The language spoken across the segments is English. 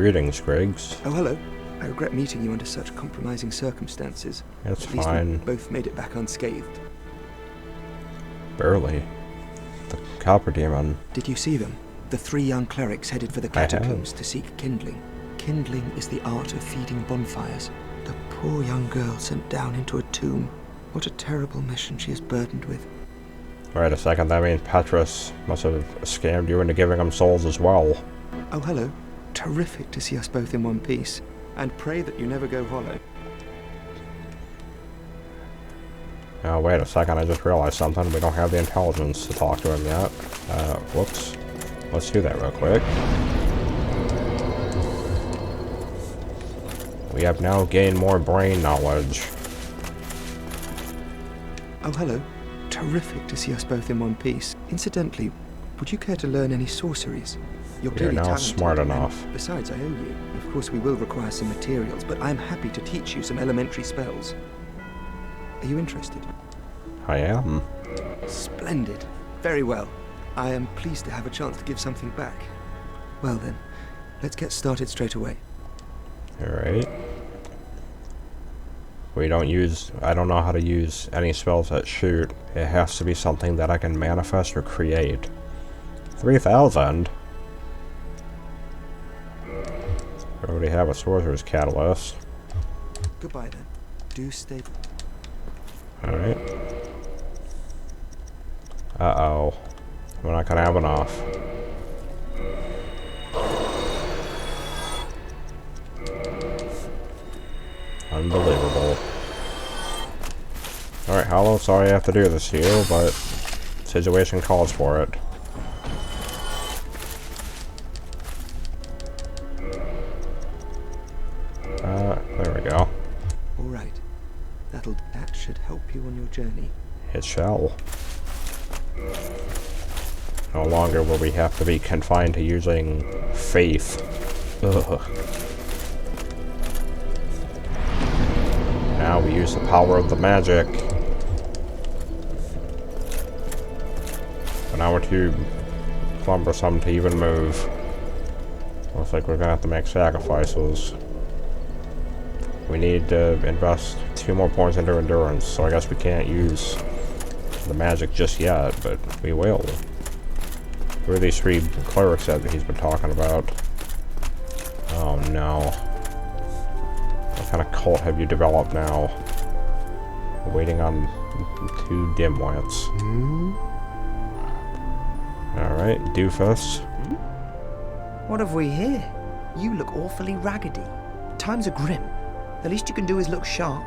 Greetings, Griggs. Oh, hello. I regret meeting you under such compromising circumstances. It's At least fine. we both made it back unscathed. Barely. The copper demon. Did you see them? The 3 young clerics headed for the catacombs to seek kindling. Kindling is the art of feeding bonfires. The poor young girl sent down into a tomb. What a terrible mission she is burdened with. Wait a second, that means Petrus must have scammed you into giving him souls as well. Oh, hello. Terrific to see us both in one piece. And pray that you never go hollow. Oh, wait a second, I just realized something. We don't have the intelligence to talk to him yet. Whoops. Let's do that real quick. We have now gained more brain knowledge. Oh, hello. Terrific to see us both in one piece. Incidentally, would you care to learn any sorceries? You're clearly now talented, smart and enough. Besides, I owe you. Of course, we will require some materials, but I'm happy to teach you some elementary spells. Are you interested? I am. Splendid. Very well. I am pleased to have a chance to give something back. Well then, let's get started straight away. Alright. I don't know how to use any spells that shoot. It has to be something that I can manifest or create. 3,000? I already have a sorcerer's catalyst. Goodbye then. Do stay. Alright. Uh-oh. We're not gonna have enough. Unbelievable. Alright, Hollow, sorry I have to do this to you, but situation calls for it. There we go. Alright. That should help you on your journey. It shall. No longer will we have to be confined to using faith. Ugh. Now we use the power of the magic. But now we're too cumbersome to even move. Looks like we're gonna have to make sacrifices. We need to invest 2 more points into endurance, so I guess we can't use the magic just yet, but we will. Who are these 3 clerics that he's been talking about? Oh no. What kind of cult have you developed now? Waiting on 2 dimwits. Alright, doofus. What have we here? You look awfully raggedy. Times are grim. The least you can do is look sharp.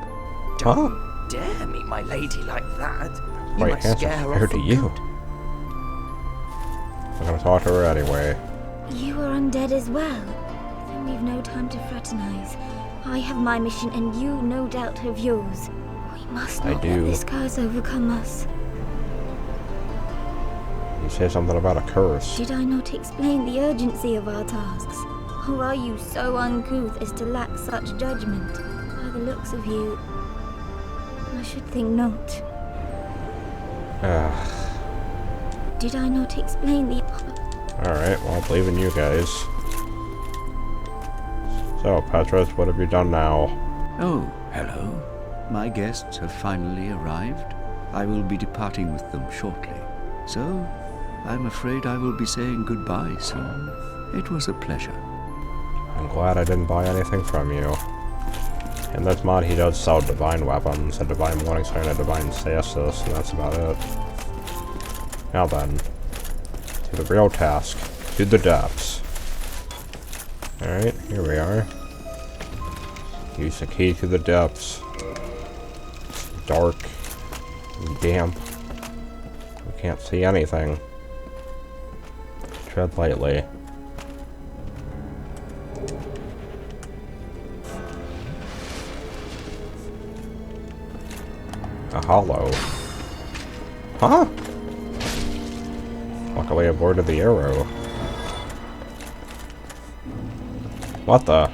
Don't dare meet my lady like that. You might scare her off for you. good. I'm gonna talk to her anyway. You are undead as well. Then we've no time to fraternize. I have my mission and you no doubt have yours. We must not let this curse overcome us. You say something about a curse. Did I not explain the urgency of our tasks? Or are you so uncouth as to lack such judgment? By the looks of you, I should think not. Did I not explain the... Alright, well, I believe in you guys. So, Petrus, what have you done now? Oh, hello. My guests have finally arrived. I will be departing with them shortly. So, I'm afraid I will be saying goodbye soon. It was a pleasure. I'm glad I didn't buy anything from you. In this mod, he does sell divine weapons, a divine morningstar, and a divine stasis, and that's about it. Now then, to the real task, to the depths. Alright, here we are. Use the key to the depths. It's dark, and damp. We can't see anything. Tread lightly. A hollow. Huh? Luckily I avoided the arrow. What the?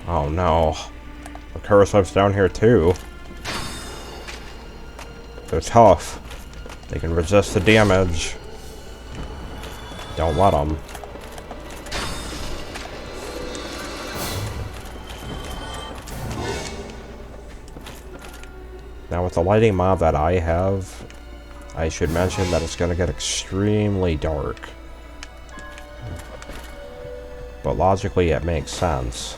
Oh no. The curse lives down here too. They're tough. They can resist the damage. Don't let them. Now with the lighting mod that I have, I should mention that it's going to get extremely dark. But logically it makes sense,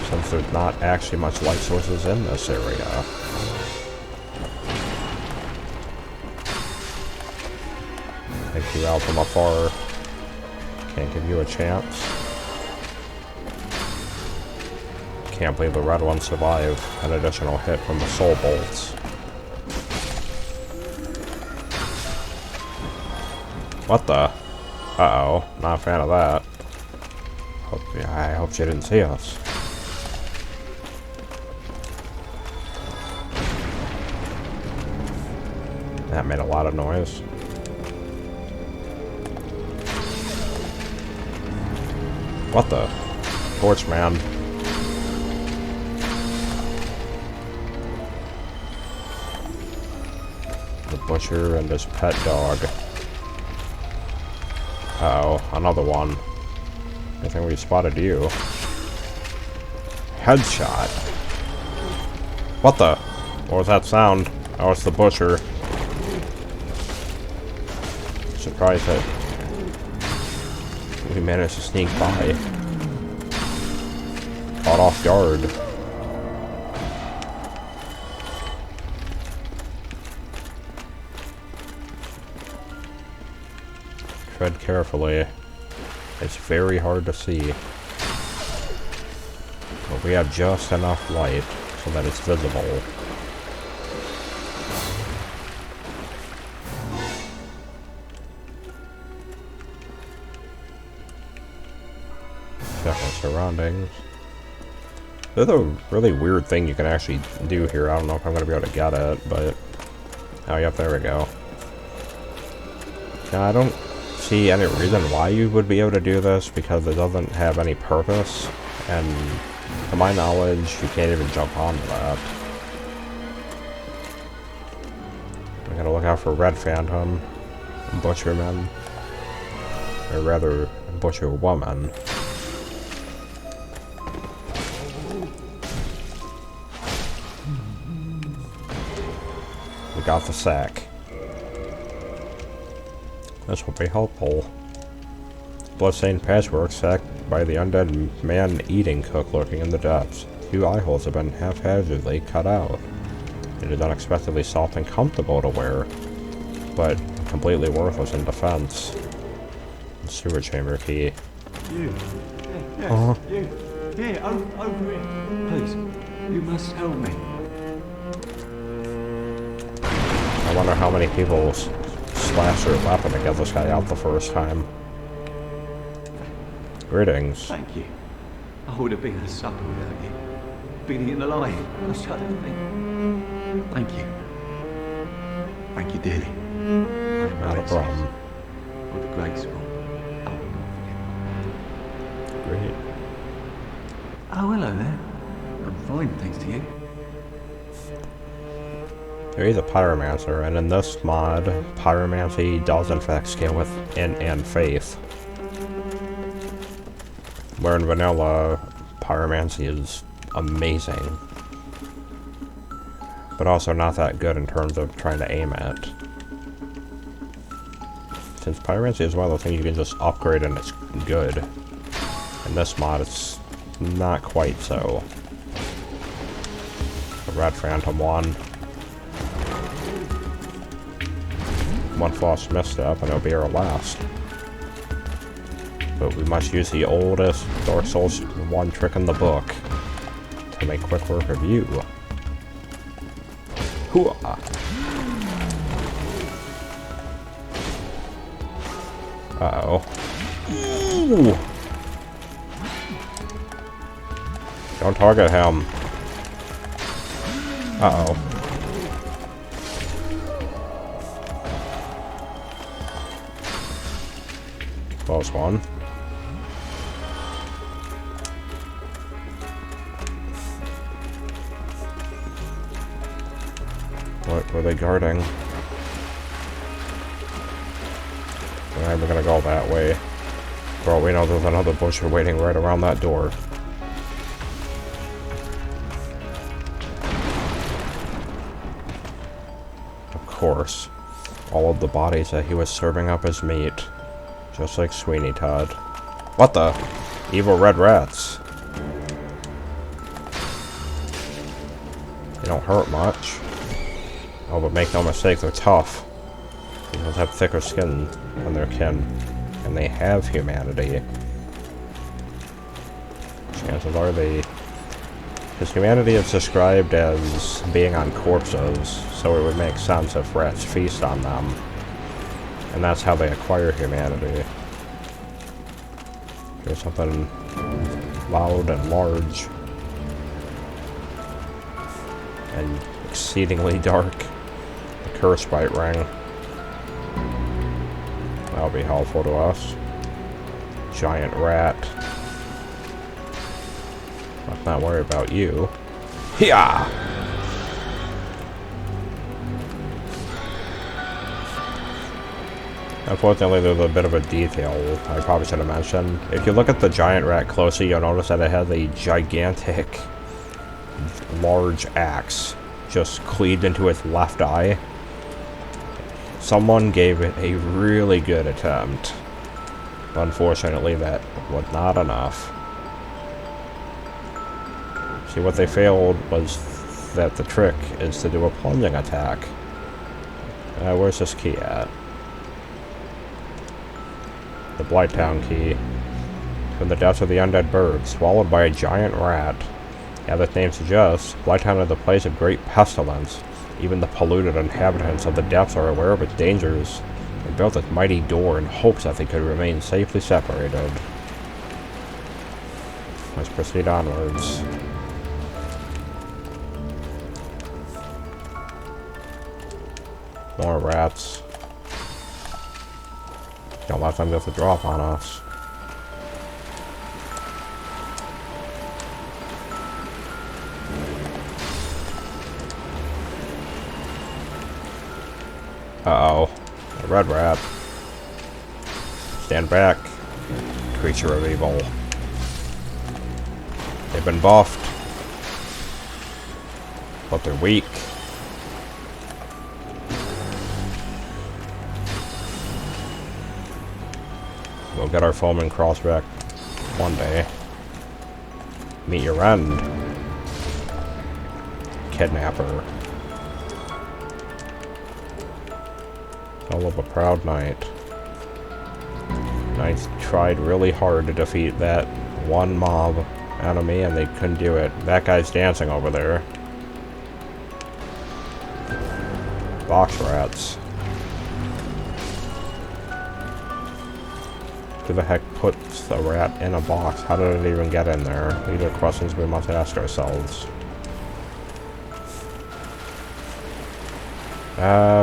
since there's not actually much light sources in this area. Take you out from afar. Can't give you a chance. Can't believe the red one survived an additional hit from the soul bolts. What the? Uh-oh. Not a fan of that. I hope she didn't see us. That made a lot of noise. What the? Torchman. The butcher and his pet dog. Uh-oh, another one. I think we spotted you. Headshot. What the? What was that sound? Oh, it's the butcher. Surprised that we managed to sneak by. Caught off guard. Tread carefully. It's very hard to see. But we have just enough light so that it's visible. Check our surroundings. There's a really weird thing you can actually do here. I don't know if I'm going to be able to get it, but... Oh, yep, there we go. Now, I don't see any reason why you would be able to do this, because it doesn't have any purpose, and to my knowledge, you can't even jump onto that. We gotta look out for Red Phantom, Butcherman, or rather, Butcher Woman. We got the sack. This will be helpful. Bloodstained patchwork sacked by the undead man-eating cook lurking in the depths. 2 eye holes have been haphazardly cut out. It is unexpectedly soft and comfortable to wear, but completely worthless in defense. The sewer chamber key. You. Yes, you. Here, over here. Please, you must help me. I wonder how many people slashed their weapon to get this guy out the first time. Greetings. Thank you. I would have been a supper without you. Been eaten alive. I shudder to think. Thank you. Thank you dearly. Not a problem. For the graceful. I will not forget. Great. Oh, hello there. I'm fine, thanks to you. There is a pyromancer, and in this mod, pyromancy does in fact scale with int and faith. Where in vanilla, pyromancy is amazing, but also not that good in terms of trying to aim at. Since pyromancy is one of those things you can just upgrade and it's good, in this mod it's not quite so. The Red Phantom one. One false misstep and it'll be our last. But we must use the oldest Dark Souls 1 trick in the book to make quick work of you. Hooah! Uh-oh. Ooh! Don't target him. Uh-oh. Close one. What were they guarding? Alright, we're gonna go that way. For all we know, there's another butcher waiting right around that door. course. All of the bodies that he was serving up as meat. Just like Sweeney Todd. What the? Evil red rats. They don't hurt much. Oh, but make no mistake, they're tough. They just have thicker skin than their kin. And they have humanity. Chances are they... Because humanity is described as being on corpses, so it would make sense if rats feast on them. And that's how they acquire humanity. There's something loud and large. And exceedingly dark. The curse bite ring. That'll be helpful to us. Giant rat. Let's not worry about you. Hiya! Unfortunately, there's a bit of a detail I probably should have mentioned. If you look at the giant rat closely, you'll notice that it has a gigantic, large axe just cleaved into its left eye. Someone gave it a really good attempt. But unfortunately, that was not enough. See, what they failed was that the trick is to do a plunging attack. Where's this key at? The Blighttown key. From the depths of the undead bird, swallowed by a giant rat. As its name suggests, Blighttown is a place of great pestilence. Even the polluted inhabitants of the depths are aware of its dangers. They built this mighty door in hopes that they could remain safely separated. Let's proceed onwards. More rats. Don't let them get the drop on us. Uh-oh. A red rat. Stand back. Creature of evil. They've been buffed. But they're weak. We'll get our foeman crossback one day. Meet your end. Kidnapper. All of a proud knight. Knights tried really hard to defeat that one mob enemy and they couldn't do it. That guy's dancing over there. Box rats. Who the heck puts a rat in a box? How did it even get in there? These are questions we must ask ourselves.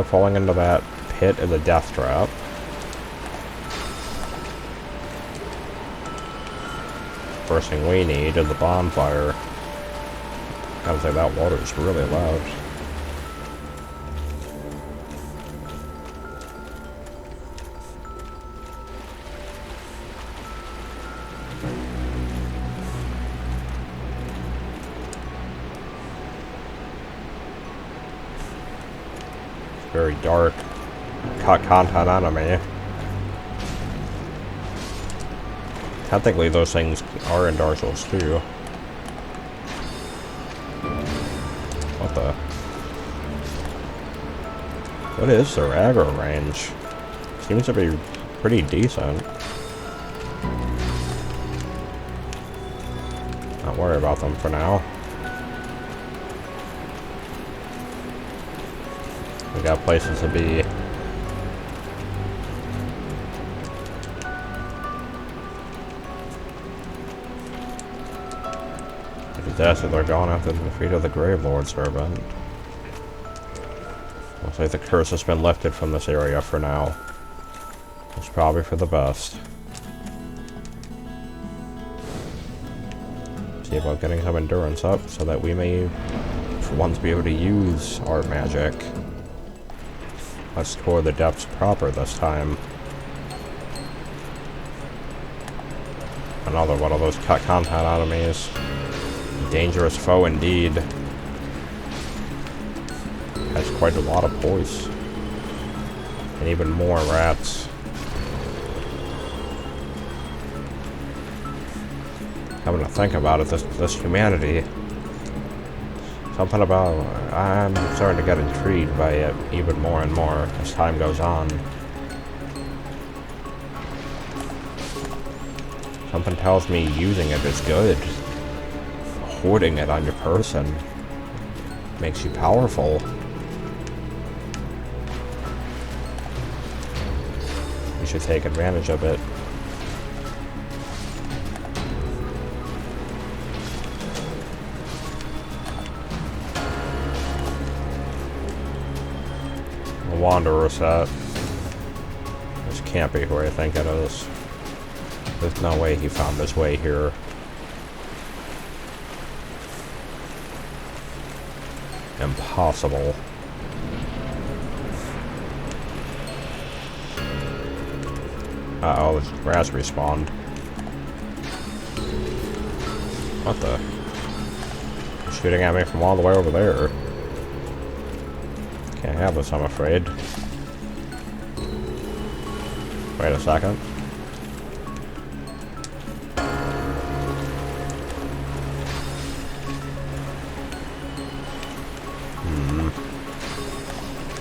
Falling into that pit is a death trap. First thing we need is a bonfire. Gotta say, that water is really loud. Very dark. Cut content enemy. Technically, those things are in Dark Souls too. What the? What is their aggro range? Seems to be pretty decent. Not worry about them for now. We got places to be. The disasters are gone after the defeat of the Grave Lord servant. Looks like the curse has been lifted from this area for now. It's probably for the best. See about getting some endurance up so that we may, for once, be able to use our magic. Let's tour the depths proper this time. Another one of those cut content enemies. Dangerous foe indeed. Has quite a lot of poise. And even more rats. Having to think about it, this humanity. Something about... I'm starting to get intrigued by it even more and more as time goes on. Something tells me using it is good. Hoarding it on your person makes you powerful. You should take advantage of it. The Wanderer set. This can't be where I think it is. There's no way he found his way here. Impossible. Uh-oh, the rats respawned. What the? Shooting at me from all the way over there. Can't have this, I'm afraid. Wait a second.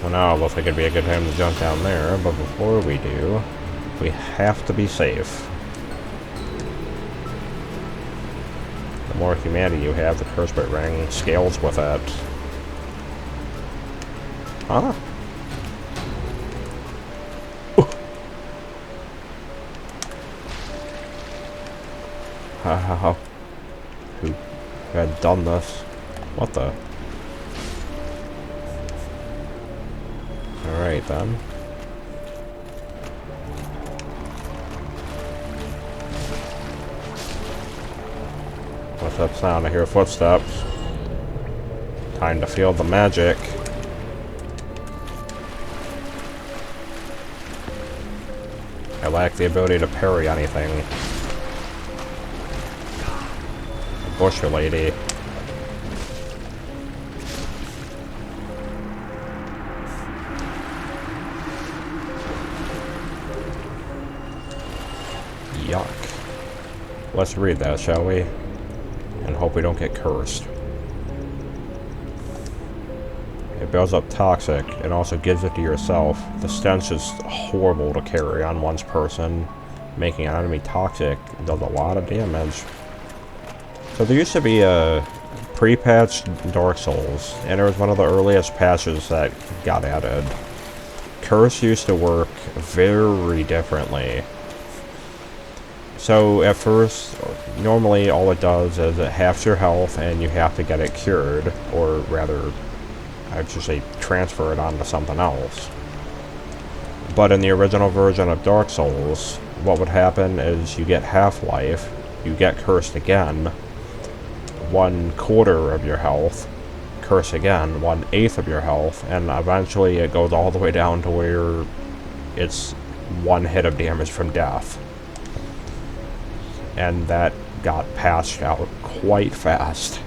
Well, now it looks like it'd be a good time to jump down there, but before we do, we have to be safe. The more humanity you have, the curse bit ring scales with it. Huh? How? Who had done this? What the? Alright then. What's that sound? I hear footsteps. Time to feel the magic. I lack the ability to parry anything. Busher lady. Yuck. Let's read that, shall we? And hope we don't get cursed. It builds up toxic and also gives it to yourself. The stench is horrible to carry on one's person. Making an enemy toxic does a lot of damage. So there used to be a pre-patched Dark Souls, and it was one of the earliest patches that got added. Curse used to work very differently. So at first, normally all it does is it halves your health and you have to get it cured, or rather, I should say transfer it onto something else. But in the original version of Dark Souls, what would happen is you get half-life, you get cursed again, 1/4 of your health, curse again, 1/8 of your health, and eventually it goes all the way down to where it's 1 hit of damage from death. And that got patched out quite fast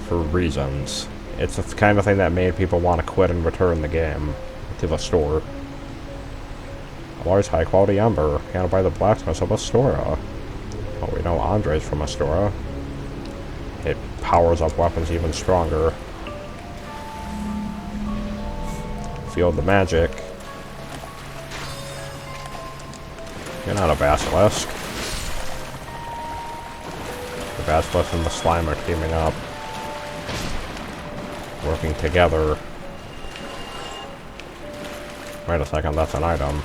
for reasons. It's the kind of thing that made people want to quit and return the game to the store. A large high quality ember handled by the blacksmith of Astora. Well, we know Andre's from Astora. It powers up weapons even stronger. Feel the magic. You're not a basilisk. The basilisk and the slime are teaming up. Working together. Wait a second, that's an item.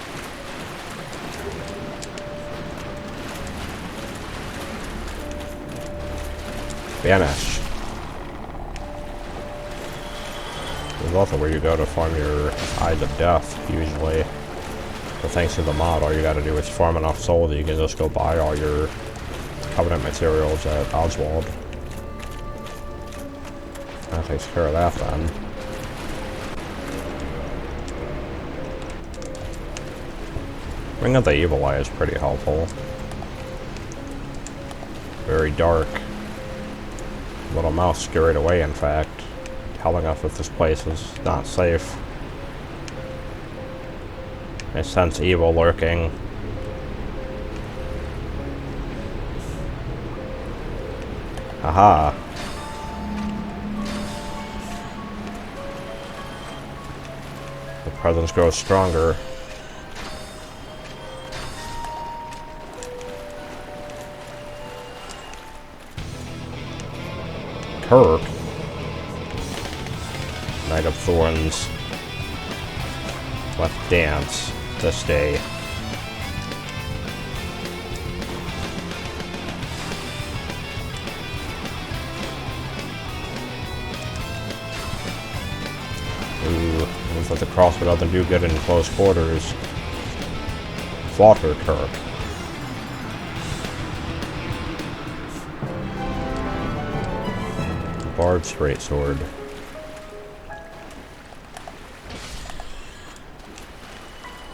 Vanish. There's also where you go to farm your Eyes of Death, usually. But thanks to the mod, all you gotta do is farm enough soul that you can just go buy all your Covenant materials at Oswald. That takes care of that then. Ring of the Evil Eye is pretty helpful. Very dark. Little mouse scurried away, in fact, telling us that this place is not safe. I sense evil lurking. Aha. The presence grows stronger. Kirk. Knight of Thorns. Let's dance this day. Ooh, looks like the crossbow doesn't do good in close quarters. Slaughter Kirk. Bard straight sword.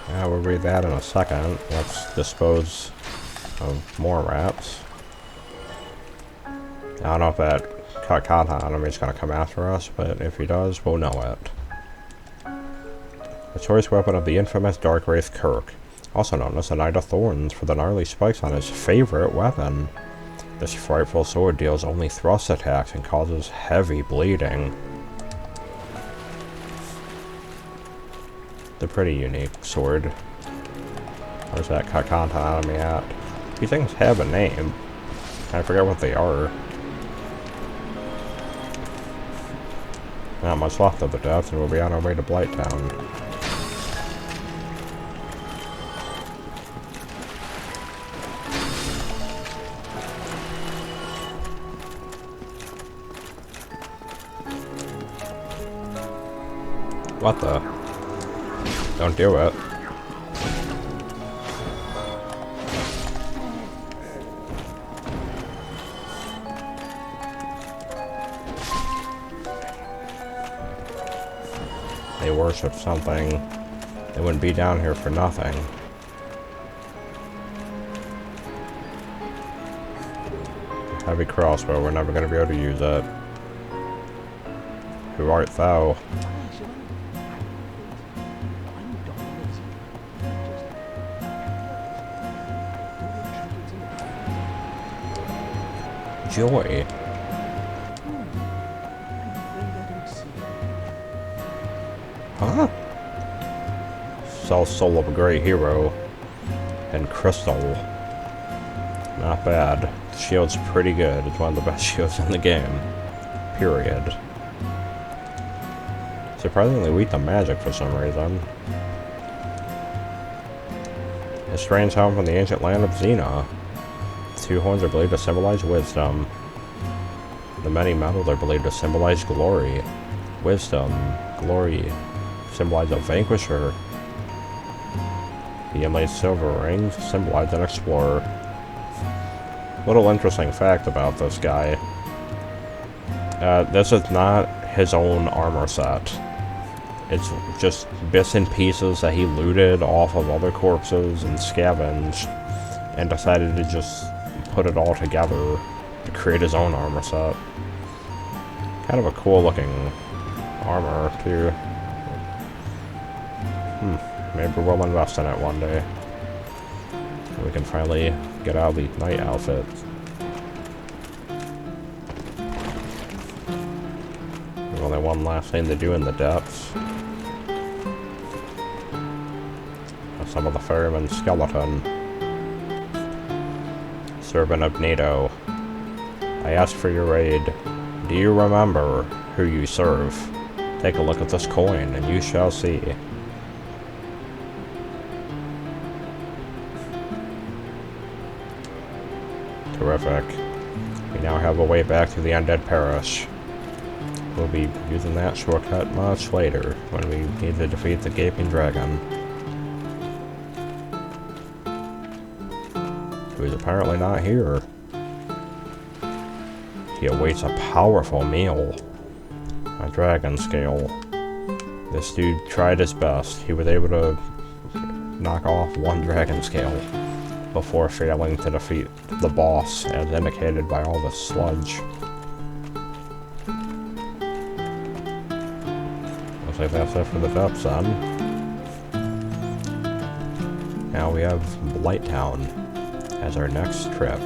Yeah, we'll read that in a second. Let's dispose of more rats. I don't know if that Katana enemy is going to come after us, but if he does, we'll know it. The choice weapon of the infamous Dark Wraith Kirk, also known as the Knight of Thorns, for the gnarly spikes on his favorite weapon. This frightful sword deals only thrust attacks and causes heavy bleeding. It's a pretty unique sword. Where's that Katana enemy at? These things have a name. I forget what they are. Not much left of the depths, and we'll be on our way to Blighttown. What the? Don't do it. They worship something. They wouldn't be down here for nothing. Heavy crossbow, we're never going to be able to use it. Who art thou? Joy. Huh? Soul of a great hero. And crystal. Not bad. The shield's pretty good. It's one of the best shields in the game. Period. Surprisingly weak to magic for some reason. A strange home from the ancient land of Xena. Two horns are believed to symbolize wisdom. The many metals are believed to symbolize glory. Wisdom, glory, symbolize a vanquisher. The inlaid silver rings symbolize an explorer. Little interesting fact about this guy. This is not his own armor set. It's just bits and pieces that he looted off of other corpses and scavenged, and decided to just put it all together to create his own armor set. Kind of a cool looking armor too. Maybe we'll invest in it one day. We can finally get out of the knight outfit. There's only one last thing to do in the depths. Some of the fireman's skeleton. Servant of NATO. I ask for your aid. Do you remember who you serve? Take a look at this coin, and you shall see. Terrific. We now have a way back to the undead parish. We'll be using that shortcut much later, when we need to defeat the gaping dragon. Who is apparently not here. He awaits a powerful meal. A dragon scale. This dude tried his best. He was able to knock off one dragon scale before failing to defeat the boss, as indicated by all the sludge. Looks like that's it for the depths then. Now we have Blighttown as our next trip.